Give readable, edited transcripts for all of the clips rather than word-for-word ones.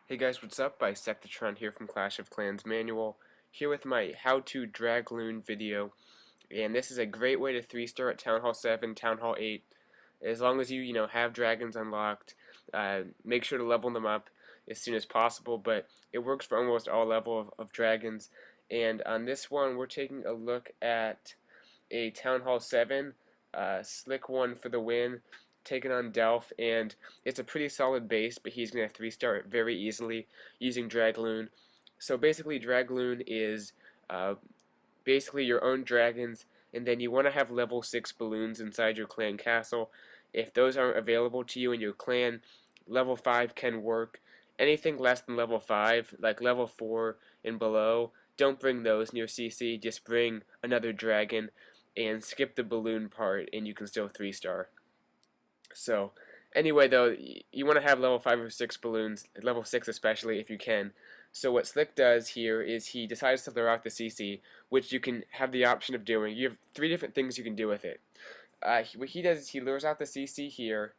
Hey guys, what's up? Bisectatron here from Clash of Clans Manual, here with my how to DragLoon video, and this is a great way to 3-star at Town Hall 7, Town Hall 8, as long as you have dragons unlocked. Make sure to level them up as soon as possible, but it works for almost all level of dragons, and on this one we're taking a look at a Town Hall 7, Slick one for the win, taking on Delph, and it's a pretty solid base, but he's going to 3-star it very easily using DragLoon. So basically DragLoon is basically your own dragons, and then you want to have level 6 balloons inside your clan castle. If those aren't available to you in your clan, level 5 can work. Anything less than level 5, like level 4 and below, don't bring those near CC, just bring another dragon and skip the balloon part and you can still 3-star. So anyway though, you want to have level 5 or 6 balloons, level 6 especially if you can. So what Slick does here is he decides to lure out the CC, which you can have the option of doing. You have 3 different things you can do with it. What he does is he lures out the CC here.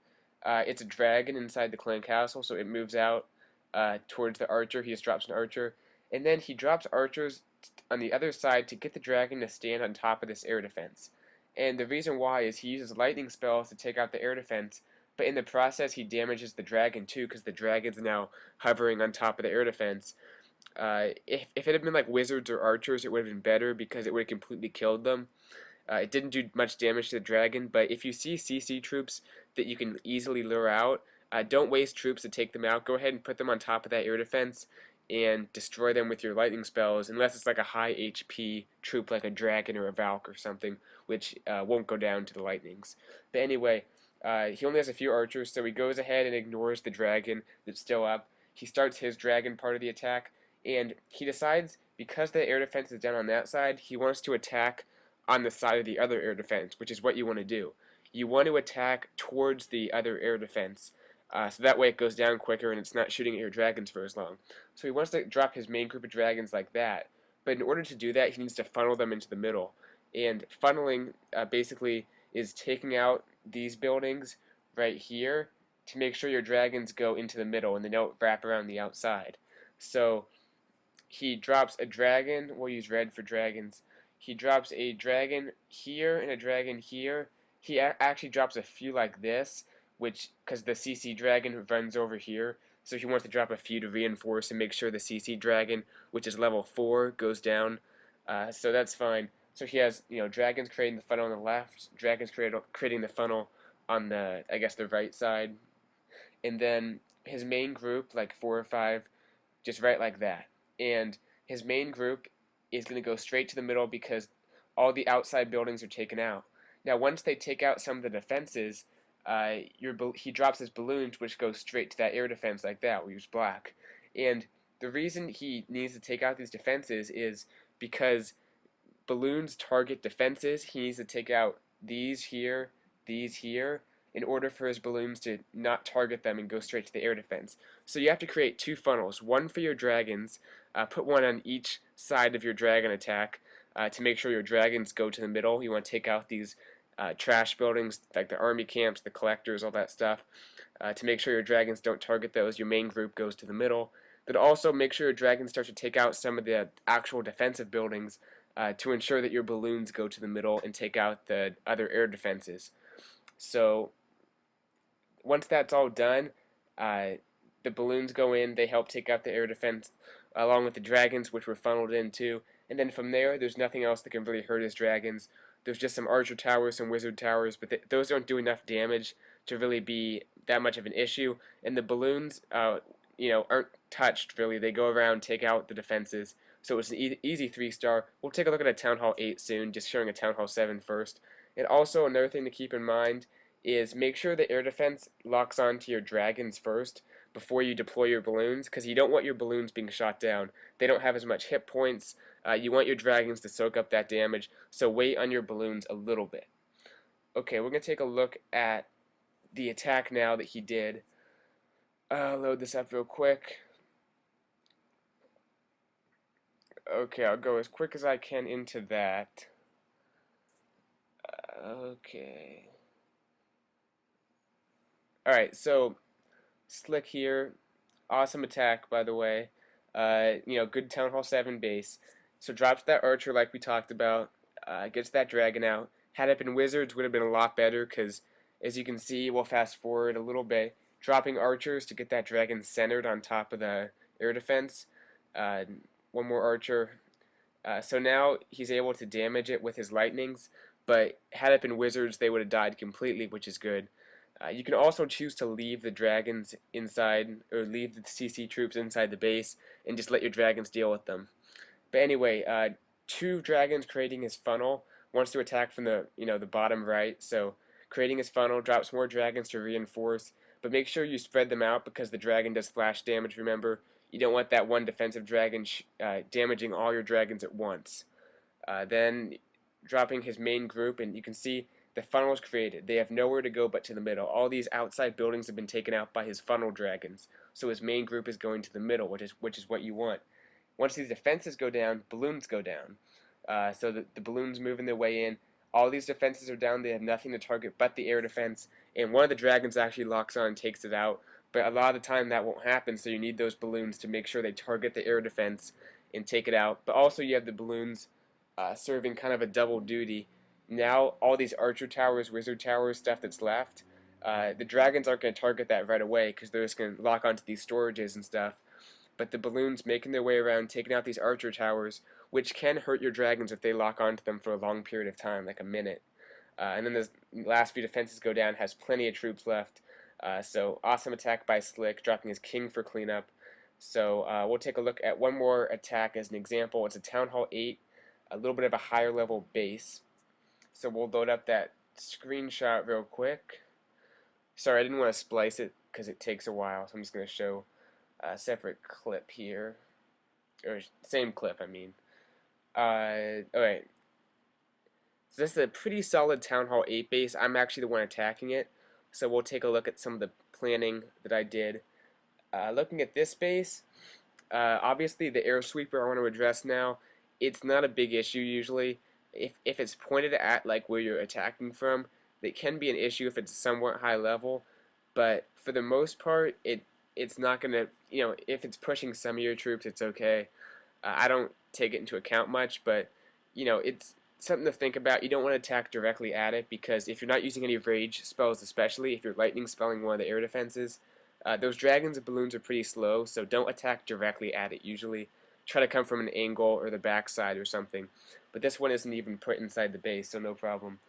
It's a dragon inside the clan castle, so it moves out towards the archer. He just drops an archer. And then he drops archers on the other side to get the dragon to stand on top of this air defense. And the reason why is he uses lightning spells to take out the air defense, but in the process he damages the dragon too, because the dragon's now hovering on top of the air defense. If it had been like wizards or archers, it would have been better because it would have completely killed them. It didn't do much damage to the dragon, but if you see CC troops that you can easily lure out, don't waste troops to take them out. Go ahead and put them on top of that air defense and destroy them with your lightning spells, unless it's like a high HP troop like a dragon or a Valk or something, which won't go down to the lightnings. But anyway, he only has a few archers, so he goes ahead and ignores the dragon that's still up. He starts his dragon part of the attack, and he decides, because the air defense is down on that side, he wants to attack on the side of the other air defense, which is what you want to do. You want to attack towards the other air defense, so that way it goes down quicker and it's not shooting at your dragons for as long. So he wants to drop his main group of dragons like that, but in order to do that he needs to funnel them into the middle. And funneling basically is taking out these buildings right here to make sure your dragons go into the middle and they don't wrap around the outside. So he drops a dragon, we'll use red for dragons. He drops a dragon here and a dragon here. He actually drops a few like this, which, because the CC dragon runs over here, so he wants to drop a few to reinforce and make sure the CC dragon, which is level 4, goes down. So that's fine. So he has, dragons creating the funnel on the left, dragons creating the funnel on the, I guess, the right side, and then his main group, like 4 or 5, just right like that. And his main group is going to go straight to the middle because all the outside buildings are taken out. Now, once they take out some of the defenses, he drops his balloons, which go straight to that air defense like that. We use black. And the reason he needs to take out these defenses is because balloons target defenses. He needs to take out these here, in order for his balloons to not target them and go straight to the air defense. So you have to create 2 funnels, one for your dragons, put one on each side of your dragon attack to make sure your dragons go to the middle. You want to take out these trash buildings like the army camps, the collectors, all that stuff. To make sure your dragons don't target those, your main group goes to the middle. But also make sure your dragons start to take out some of the actual defensive buildings to ensure that your balloons go to the middle and take out the other air defenses. So once that's all done, the balloons go in, they help take out the air defense along with the dragons, which were funneled in too. And then from there, there's nothing else that can really hurt his dragons. There's just some archer towers, some wizard towers, but those don't do enough damage to really be that much of an issue. And the balloons, aren't touched really. They go around, take out the defenses. So it's an easy 3-star. We'll take a look at a Town Hall 8 soon, just showing a Town Hall 7 first. And also another thing to keep in mind is make sure the air defense locks onto your dragons first before you deploy your balloons, because you don't want your balloons being shot down. They don't have as much hit points. You want your dragons to soak up that damage, so wait on your balloons a little bit. Okay, we're going to take a look at the attack now that he did. Load this up real quick. Okay, I'll go as quick as I can into that. Okay. Alright, so Slick here Awesome attack, by the way. Good Town Hall 7 base. So drops that archer like we talked about, gets that dragon out. Had it been wizards would have been a lot better because, as you can see, we'll fast forward a little bit. Dropping archers to get that dragon centered on top of the air defense. Uh, one more archer. So now he's able to damage it with his lightnings, but had it been wizards, they would have died completely, which is good. You can also choose to leave the dragons inside, or leave the CC troops inside the base, and just let your dragons deal with them. But anyway, two dragons creating his funnel wants to attack from the bottom right. So creating his funnel drops more dragons to reinforce, but make sure you spread them out because the dragon does splash damage. Remember, you don't want that one defensive dragon damaging all your dragons at once. Then dropping his main group, and you can see the funnel is created. They have nowhere to go but to the middle. All these outside buildings have been taken out by his funnel dragons, so his main group is going to the middle, which is what you want. Once these defenses go down, balloons go down. So the balloons moving their way in. All these defenses are down. They have nothing to target but the air defense, and one of the dragons actually locks on and takes it out. But a lot of the time that won't happen, so you need those balloons to make sure they target the air defense and take it out. But also you have the balloons serving kind of a double duty. Now all these archer towers, wizard towers, stuff that's left, the dragons aren't going to target that right away because they're just going to lock onto these storages and stuff. But the balloons making their way around, taking out these archer towers, which can hurt your dragons if they lock onto them for a long period of time, like a minute. And then the last few defenses go down, has plenty of troops left. So awesome attack by Slick, dropping his king for cleanup. So we'll take a look at one more attack as an example. It's a Town Hall 8, a little bit of a higher level base. So we'll load up that screenshot real quick. Sorry, I didn't want to splice it because it takes a while, so I'm just going to show a separate clip here. Or same clip, I mean. Alright. So this is a pretty solid Town Hall 8 base. I'm actually the one attacking it. So we'll take a look at some of the planning that I did. Looking at this base, obviously the air sweeper I want to address now, it's not a big issue usually. If it's pointed at like where you're attacking from, it can be an issue if it's somewhat high level, but for the most part, it's not gonna, if it's pushing some of your troops, it's okay. I don't take it into account much, but it's something to think about. You don't want to attack directly at it because if you're not using any rage spells, especially if you're lightning spelling one of the air defenses, those dragons and balloons are pretty slow, so don't attack directly at it usually. Try to come from an angle or the backside or something. But this one isn't even put inside the base, so no problem.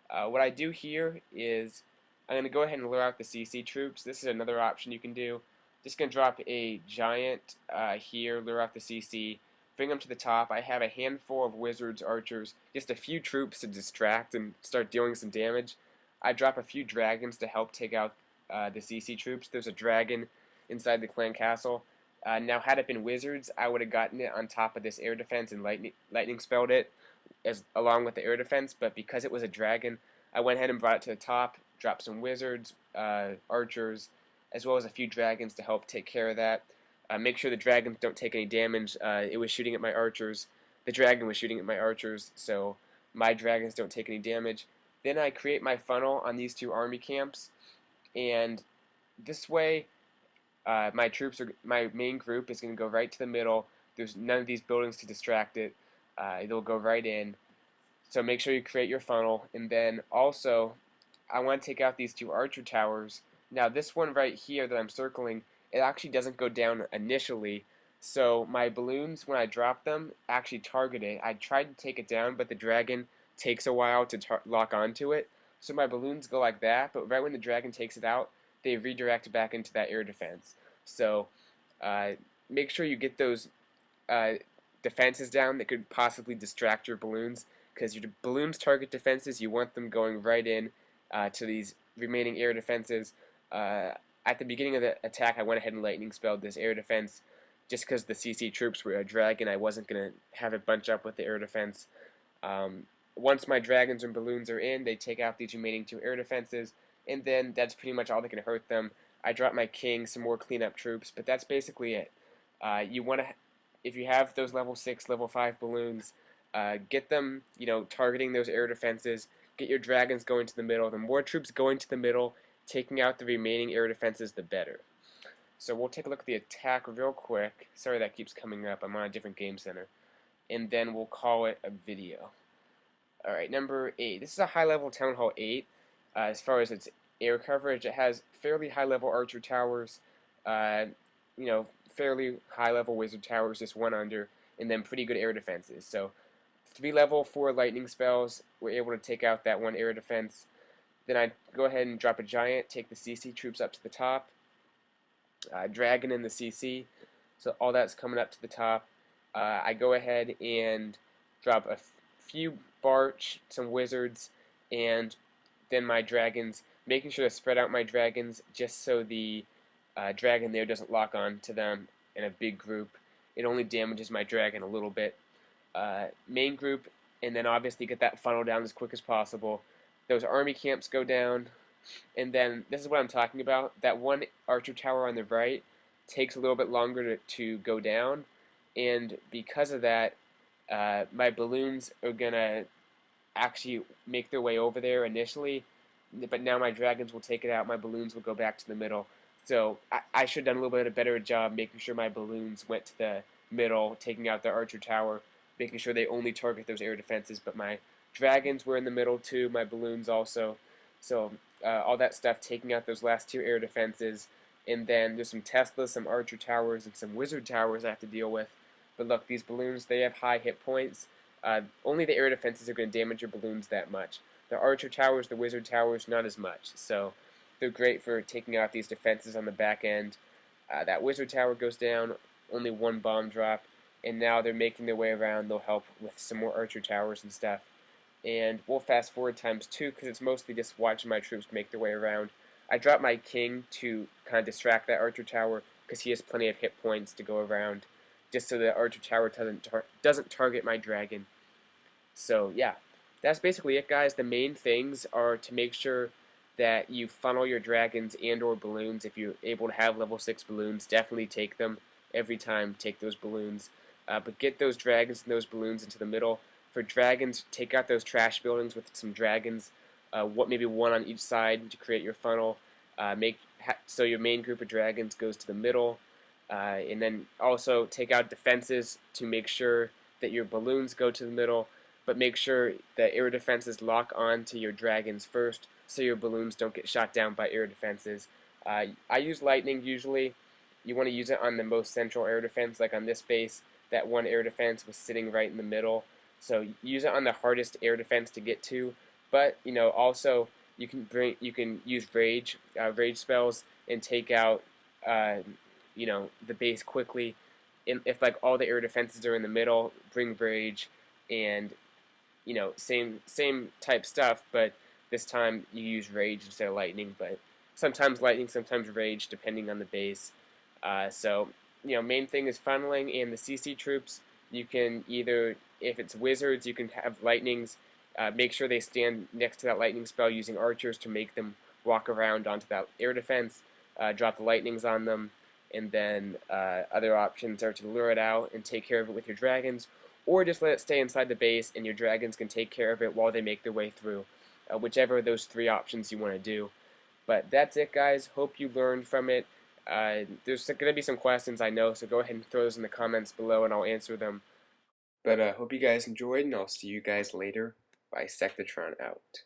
What I do here is I'm going to go ahead and lure out the CC troops. This is another option you can do. Just going to drop a giant here, lure out the CC, bring them to the top. I have a handful of wizards, archers, just a few troops to distract and start dealing some damage. I drop a few dragons to help take out the CC troops. There's a dragon inside the clan castle. Now, had it been wizards, I would have gotten it on top of this air defense and lightning spelled it along with the air defense, but because it was a dragon, I went ahead and brought it to the top, dropped some wizards, archers, as well as a few dragons to help take care of that. Make sure the dragons don't take any damage. It was shooting at my archers. The dragon was shooting at my archers, so my dragons don't take any damage. Then I create my funnel on these two army camps, and this way my main group is going to go right to the middle. There's none of these buildings to distract it. It'll go right in. So make sure you create your funnel. And then also, I want to take out these two archer towers. Now this one right here that I'm circling, it actually doesn't go down initially. So my balloons, when I drop them, actually target it. I tried to take it down, but the dragon takes a while to lock onto it. So my balloons go like that, but right when the dragon takes it out, they redirect back into that air defense. So make sure you get those defenses down that could possibly distract your balloons, because your balloons target defenses. You want them going right in to these remaining air defenses. At the beginning of the attack, I went ahead and lightning spelled this air defense just because the CC troops were a dragon. I wasn't going to have it bunch up with the air defense. Once my dragons and balloons are in, they take out these remaining two air defenses, and then that's pretty much all that can hurt them. I drop my king, some more cleanup troops, but that's basically it. You want to, if you have those level 6, level 5 balloons, get them, targeting those air defenses. Get your dragons going to the middle. The more troops going to the middle, taking out the remaining air defenses, the better. So we'll take a look at the attack real quick. Sorry that keeps coming up. I'm on a different game center. And then we'll call it a video. Alright, number 8. This is a high-level Town Hall 8. As far as its air coverage, it has fairly high-level archer towers, uh, fairly high-level wizard towers, just one under, and then pretty good air defenses. So 3 level 4 lightning spells, we're able to take out that one air defense. Then I go ahead and drop a giant, take the CC troops up to the top, dragon in the CC, so all that's coming up to the top. I go ahead and drop a few Barch, some wizards, and then my dragons, making sure to spread out my dragons just so the dragon there doesn't lock on to them in a big group. It only damages my dragon a little bit. Main group, and then obviously get that funnel down as quick as possible. Those army camps go down, and then this is what I'm talking about. That one archer tower on the right takes a little bit longer to go down, and because of that, my balloons are gonna actually make their way over there initially, but now my dragons will take it out. My balloons will go back to the middle. So I should have done a little bit of a better job making sure my balloons went to the middle, taking out the archer tower, making sure they only target those air defenses. But my dragons were in the middle too, my balloons also. So all that stuff, taking out those last 2 air defenses, and then there's some Teslas, some archer towers, and some wizard towers I have to deal with. But look, these balloons, they have high hit points. Only the air defenses are going to damage your balloons that much. The archer towers, the wizard towers, not as much. So they're great for taking out these defenses on the back end. That wizard tower goes down, only 1 bomb drop, and now they're making their way around. They'll help with some more archer towers and stuff. And we'll fast forward times 2 because it's mostly just watching my troops make their way around. I drop my king to kind of distract that archer tower because he has plenty of hit points to go around, just so the archer tower doesn't target my dragon. So yeah, that's basically it, guys. The main things are to make sure that you funnel your dragons and or balloons. If you're able to have level 6 balloons, definitely take them every time. Take those balloons, but get those dragons and those balloons into the middle. For dragons, take out those trash buildings with some dragons. Maybe 1 on each side to create your funnel. So your main group of dragons goes to the middle. And then also take out defenses to make sure that your balloons go to the middle, but make sure the air defenses lock on to your dragons first so your balloons don't get shot down by air defenses. I use lightning usually. You want to use it on the most central air defense, like on this base. That one air defense was sitting right in the middle. So use it on the hardest air defense to get to. But also you can use rage spells and take out the base quickly. If like all the air defenses are in the middle, bring rage, and same type stuff, but this time you use rage instead of lightning. But sometimes lightning, sometimes rage, depending on the base. So main thing is funneling, and the CC troops. You can either, if it's wizards, you can have lightnings. Make sure they stand next to that lightning spell using archers to make them walk around onto that air defense. Drop the lightnings on them. And then other options are to lure it out and take care of it with your dragons, or just let it stay inside the base and your dragons can take care of it while they make their way through. Whichever of those 3 options you want to do. But that's it, guys. Hope you learned from it. There's going to be some questions, I know, so go ahead and throw those in the comments below and I'll answer them. But hope you guys enjoyed, and I'll see you guys later. Bisectatron out.